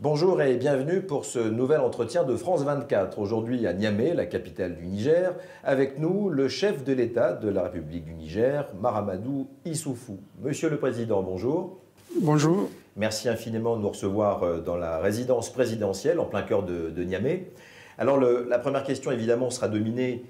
Bonjour et bienvenue pour ce nouvel entretien de France 24. Aujourd'hui à Niamey, la capitale du Niger, avec nous le chef de l'État de la République du Niger, Mahamadou Issoufou. Monsieur le Président, bonjour. Bonjour. Merci infiniment de nous recevoir dans la résidence présidentielle en plein cœur de Niamey. Alors la première question évidemment sera dominée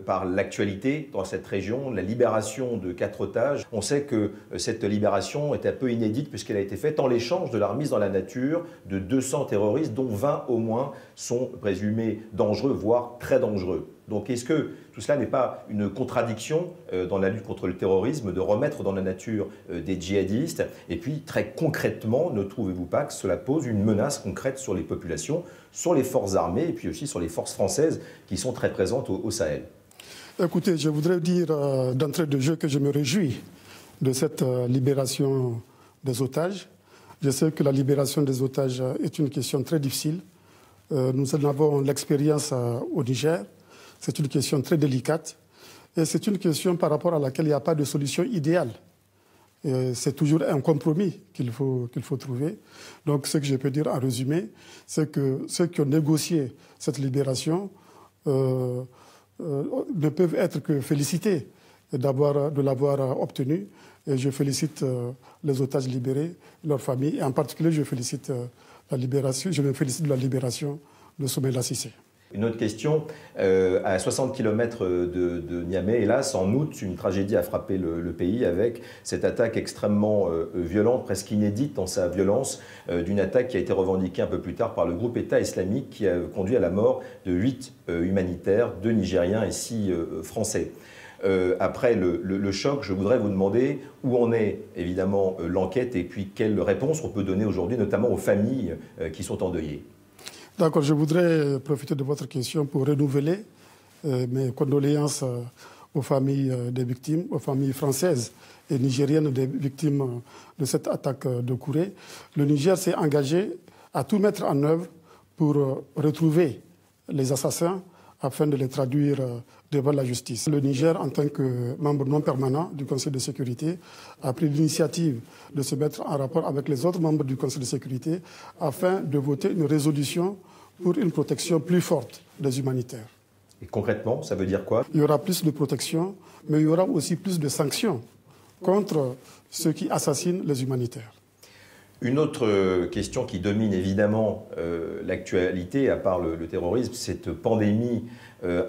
par l'actualité dans cette région, la libération de 4 otages. On sait que cette libération est un peu inédite puisqu'elle a été faite en l'échange de la remise dans la nature de 200 terroristes dont 20 au moins sont présumés dangereux, voire très dangereux. Donc est-ce que tout cela n'est pas une contradiction dans la lutte contre le terrorisme de remettre dans la nature des djihadistes? Et puis très concrètement, ne trouvez-vous pas que cela pose une menace concrète sur les populations, sur les forces armées et puis aussi sur les forces françaises qui sont très présentes au Sahel? Écoutez, je voudrais dire d'entrée de jeu que je me réjouis de cette libération des otages. Je sais que la libération des otages est une question très difficile. Nous en avons l'expérience au Niger. C'est une question très délicate et c'est une question par rapport à laquelle il n'y a pas de solution idéale. C'est toujours un compromis qu'il faut trouver. Donc ce que je peux dire en résumé, c'est que ceux qui ont négocié cette libération ne peuvent être que félicités de l'avoir obtenue. Et je félicite les otages libérés, leurs familles, et en particulier je me félicite de la libération de Soumaïla Cissé. Une autre question, à 60 km de Niamey, hélas, en août, une tragédie a frappé le pays avec cette attaque extrêmement violente, presque inédite dans sa violence, d'une attaque qui a été revendiquée un peu plus tard par le groupe État islamique qui a conduit à la mort de 8 humanitaires, 2 Nigériens et 6 Français. Après le choc, je voudrais vous demander où en est évidemment l'enquête et puis quelle réponse on peut donner aujourd'hui, notamment aux familles qui sont endeuillées. D'accord, je voudrais profiter de votre question pour renouveler mes condoléances aux familles des victimes, aux familles françaises et nigériennes des victimes de cette attaque de Kouré. Le Niger s'est engagé à tout mettre en œuvre pour retrouver les assassins afin de les traduire devant la justice. Le Niger, en tant que membre non permanent du Conseil de sécurité, a pris l'initiative de se mettre en rapport avec les autres membres du Conseil de sécurité afin de voter une résolution pour une protection plus forte des humanitaires. Et concrètement, ça veut dire quoi? Il y aura plus de protection, mais il y aura aussi plus de sanctions contre ceux qui assassinent les humanitaires. Une autre question qui domine évidemment l'actualité, à part le terrorisme, cette pandémie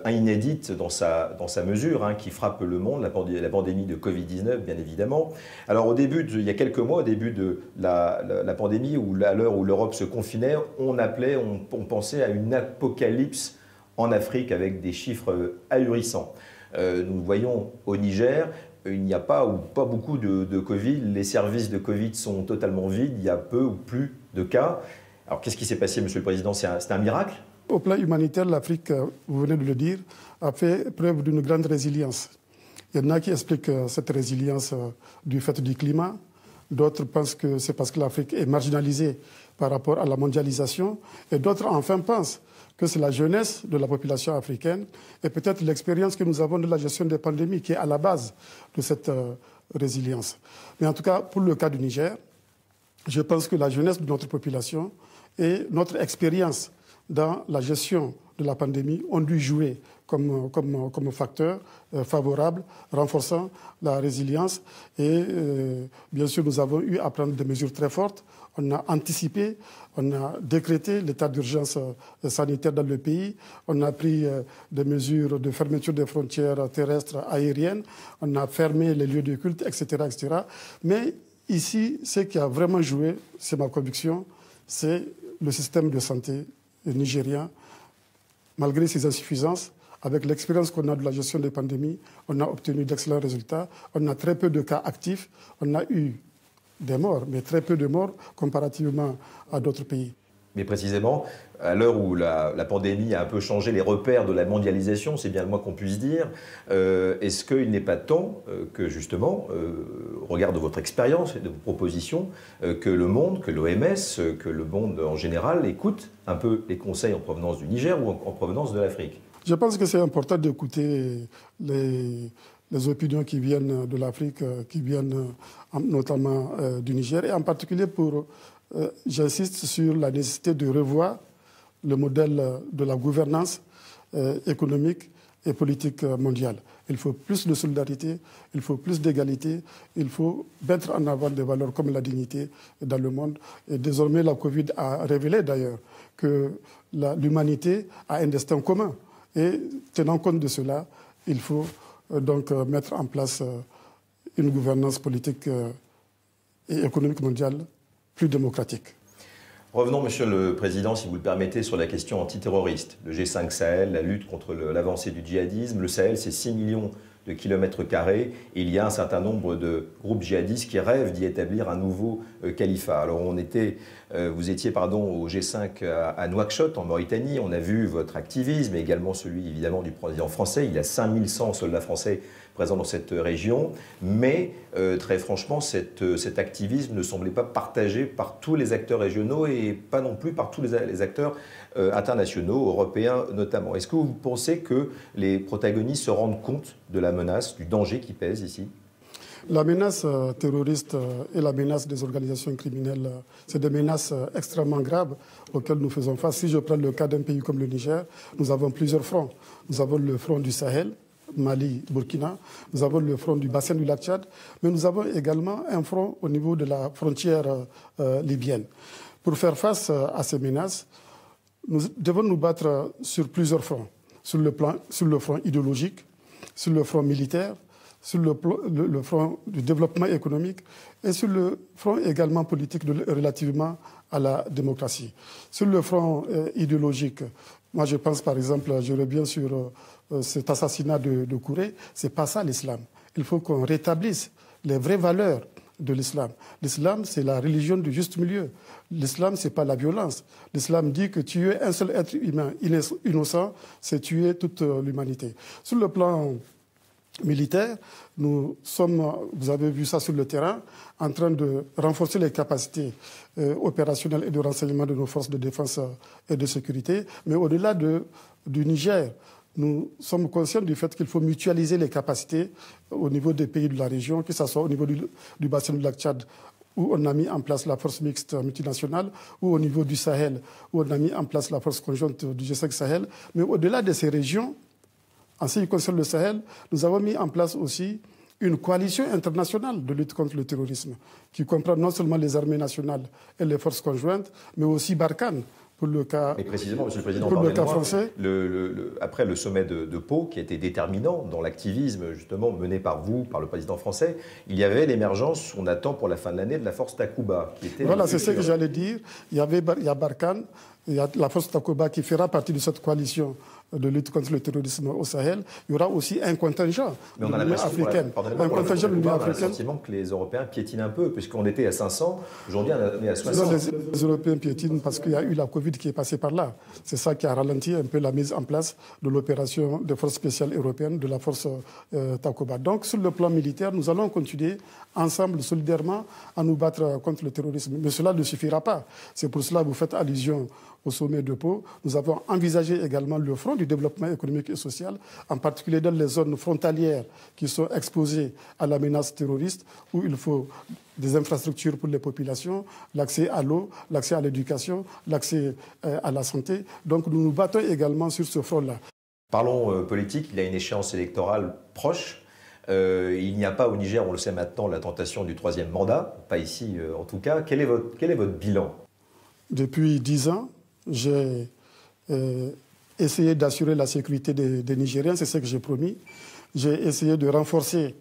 inédite dans sa mesure, qui frappe le monde, la pandémie de Covid-19 bien évidemment. Alors il y a quelques mois, au début de la pandémie, à l'heure où l'Europe se confinait, on pensait à une apocalypse en Afrique avec des chiffres ahurissants. Nous voyons au Niger, il n'y a pas beaucoup de Covid, les services de Covid sont totalement vides, il y a peu ou plus de cas. Alors qu'est-ce qui s'est passé, Monsieur le Président? C'est un miracle? Au plan humanitaire, l'Afrique, vous venez de le dire, a fait preuve d'une grande résilience. Il y en a qui expliquent cette résilience du fait du climat, d'autres pensent que c'est parce que l'Afrique est marginalisée par rapport à la mondialisation, et d'autres enfin pensent que c'est la jeunesse de la population africaine et peut-être l'expérience que nous avons de la gestion des pandémies qui est à la base de cette résilience. Mais en tout cas, pour le cas du Niger, je pense que la jeunesse de notre population et notre expérience dans la gestion de la pandémie ont dû jouer comme facteur favorable, renforçant la résilience. Et bien sûr, nous avons eu à prendre des mesures très fortes. On a anticipé, on a décrété l'état d'urgence sanitaire dans le pays, on a pris des mesures de fermeture des frontières terrestres, aériennes, on a fermé les lieux de culte, etc., etc. Mais ici, ce qui a vraiment joué, c'est ma conviction, c'est le système de santé nigérien. Malgré ses insuffisances, avec l'expérience qu'on a de la gestion des pandémies, on a obtenu d'excellents résultats. On a très peu de cas actifs. On a eu des morts, mais très peu de morts comparativement à d'autres pays. Mais précisément, à l'heure où la pandémie a un peu changé les repères de la mondialisation, c'est bien le moins qu'on puisse dire, est-ce qu'il n'est pas temps que justement, au regard de votre expérience et de vos propositions, que le monde, que l'OMS, que le monde en général écoute un peu les conseils en provenance du Niger ou en provenance de l'Afrique? Je pense que c'est important d'écouter les opinions qui viennent de l'Afrique, qui viennent notamment du Niger, et en particulier j'insiste sur la nécessité de revoir le modèle de la gouvernance économique et politique mondiale. Il faut plus de solidarité, il faut plus d'égalité, il faut mettre en avant des valeurs comme la dignité dans le monde. Et désormais, la Covid a révélé d'ailleurs que l'humanité a un destin commun. Et tenant compte de cela, il faut donc mettre en place une gouvernance politique et économique mondiale plus démocratique. Revenons, Monsieur le Président, si vous le permettez, sur la question antiterroriste. Le G5 Sahel, la lutte contre l'avancée du djihadisme. Le Sahel, c'est 6 millions de kilomètres carrés. Et il y a un certain nombre de groupes djihadistes qui rêvent d'y établir un nouveau califat. Alors vous étiez au G5 à Nouakchott, en Mauritanie. On a vu votre activisme, mais également celui évidemment du président français. Il y a 5100 soldats français présents dans cette région. Mais très franchement, cet activisme ne semblait pas partagé par tous les acteurs régionaux et pas non plus par tous les acteurs internationaux, européens notamment. Est-ce que vous pensez que les protagonistes se rendent compte de la menace, du danger qui pèse ici ? La menace terroriste et la menace des organisations criminelles, c'est des menaces extrêmement graves auxquelles nous faisons face. Si je prends le cas d'un pays comme le Niger, nous avons plusieurs fronts. Nous avons le front du Sahel, Mali, Burkina, nous avons le front du bassin du lac Tchad, mais nous avons également un front au niveau de la frontière libyenne. Pour faire face à ces menaces, nous devons nous battre sur plusieurs fronts. Sur le front idéologique, sur le front militaire, sur le front du développement économique et sur le front également politique relativement à la démocratie. Sur le front idéologique, moi je pense par exemple, je reviens sur cet assassinat de Kouré, c'est pas ça l'islam. Il faut qu'on rétablisse les vraies valeurs de l'islam. L'islam, c'est la religion du juste milieu. L'islam, c'est pas la violence. L'islam dit que tuer un seul être humain innocent, c'est tuer toute l'humanité. Sur le plan militaire, nous sommes, vous avez vu ça sur le terrain, en train de renforcer les capacités opérationnelles et de renseignement de nos forces de défense et de sécurité. Mais au-delà du Niger, nous sommes conscients du fait qu'il faut mutualiser les capacités au niveau des pays de la région, que ce soit au niveau du bassin du lac Tchad, où on a mis en place la force mixte multinationale, ou au niveau du Sahel, où on a mis en place la force conjointe du G5 Sahel. Mais au-delà de ces régions, en ce qui concerne le Sahel, nous avons mis en place aussi une coalition internationale de lutte contre le terrorisme, qui comprend non seulement les armées nationales et les forces conjointes, mais aussi Barkhane, pour le cas, mais précisément, Monsieur le Président, pour le cas français. Après le sommet de Pau, qui a été déterminant dans l'activisme justement mené par vous, par le président français, il y avait l'émergence, on attend pour la fin de l'année, de la force Takuba. Voilà, c'est ce que j'allais dire. Il y a Barkhane, il y a la force Takuba qui fera partie de cette coalition de lutte contre le terrorisme au Sahel. Il y aura aussi un contingent de l'Union africaine. Un contingent de l'Union africaine. On a le sentiment que les Européens piétinent un peu, puisqu'on était à 500, aujourd'hui on est à 60. Non, les Européens piétinent parce qu'il y a eu la Covid qui est passée par là. C'est ça qui a ralenti un peu la mise en place de l'opération des forces spéciales européennes, de la force Takuba. Donc sur le plan militaire, nous allons continuer ensemble, solidairement, à nous battre contre le terrorisme. Mais cela ne suffira pas. C'est pour cela que vous faites allusion au sommet de Pau. Nous avons envisagé également le front du développement économique et social, en particulier dans les zones frontalières qui sont exposées à la menace terroriste, où il faut des infrastructures pour les populations, l'accès à l'eau, l'accès à l'éducation, l'accès à la santé. Donc nous nous battons également sur ce front-là. Parlons politique, il y a une échéance électorale proche. Il n'y a pas au Niger, on le sait maintenant, la tentation du troisième mandat, pas ici en tout cas. Quel est votre bilan ? Depuis 10 ans, j'ai essayé d'assurer la sécurité des Nigériens, c'est ce que j'ai promis. J'ai essayé de renforcer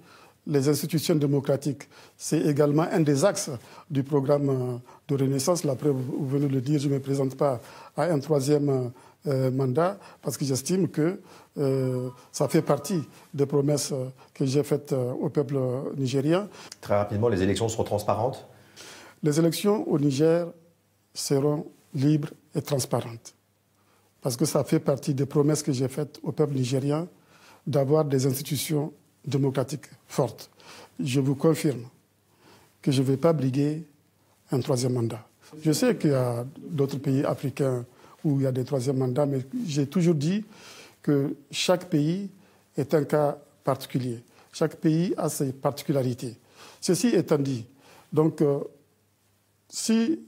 les institutions démocratiques. C'est également un des axes du programme de Renaissance. La preuve, vous venez de le dire, je ne me présente pas à un troisième mandat parce que j'estime que ça fait partie des promesses que j'ai faites au peuple nigérien. Très rapidement, les élections seront transparentes ? Les élections au Niger seront libres et transparentes. Parce que ça fait partie des promesses que j'ai faites au peuple nigérien d'avoir des institutions démocratiques fortes. Je vous confirme que je ne vais pas briguer un troisième mandat. Je sais qu'il y a d'autres pays africains où il y a des troisièmes mandats, mais j'ai toujours dit que chaque pays est un cas particulier. Chaque pays a ses particularités. Ceci étant dit, donc, si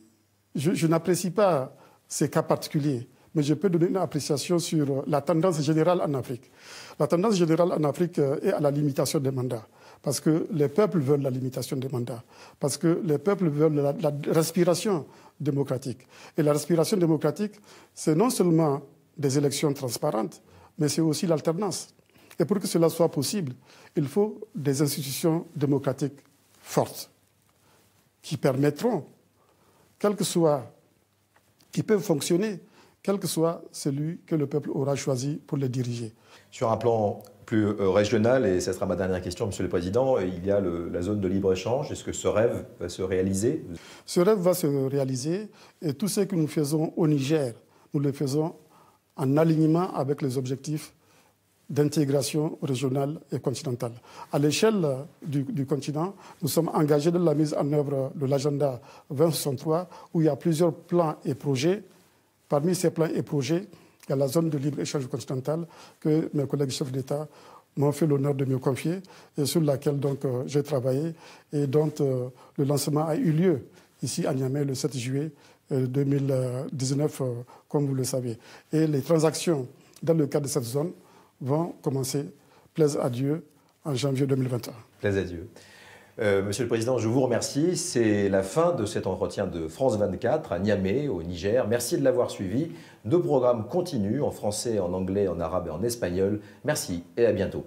je n'apprécie pas ces cas particuliers, mais je peux donner une appréciation sur la tendance générale en Afrique. La tendance générale en Afrique est à la limitation des mandats, parce que les peuples veulent la limitation des mandats, parce que les peuples veulent la respiration démocratique. Et la respiration démocratique, c'est non seulement des élections transparentes, mais c'est aussi l'alternance. Et pour que cela soit possible, il faut des institutions démocratiques fortes qui permettront, qui peuvent fonctionner, quel que soit celui que le peuple aura choisi pour les diriger. Sur un plan plus régional, et ce sera ma dernière question, Monsieur le Président, il y a la zone de libre-échange. Est-ce que ce rêve va se réaliser? Ce rêve va se réaliser et tout ce que nous faisons au Niger, nous le faisons en alignement avec les objectifs d'intégration régionale et continentale. À l'échelle du continent, nous sommes engagés dans la mise en œuvre de l'agenda 2063 où il y a plusieurs plans et projets. Parmi ces plans et projets, il y a la zone de libre-échange continental que mes collègues chefs d'État m'ont fait l'honneur de me confier et sur laquelle j'ai travaillé et dont le lancement a eu lieu ici à Niamey le 7 juillet 2019, comme vous le savez. Et les transactions dans le cadre de cette zone vont commencer, plaise à Dieu, en janvier 2021. Plaise à Dieu. Monsieur le Président, je vous remercie. C'est la fin de cet entretien de France 24 à Niamey, au Niger. Merci de l'avoir suivi. Nos programmes continuent en français, en anglais, en arabe et en espagnol. Merci et à bientôt.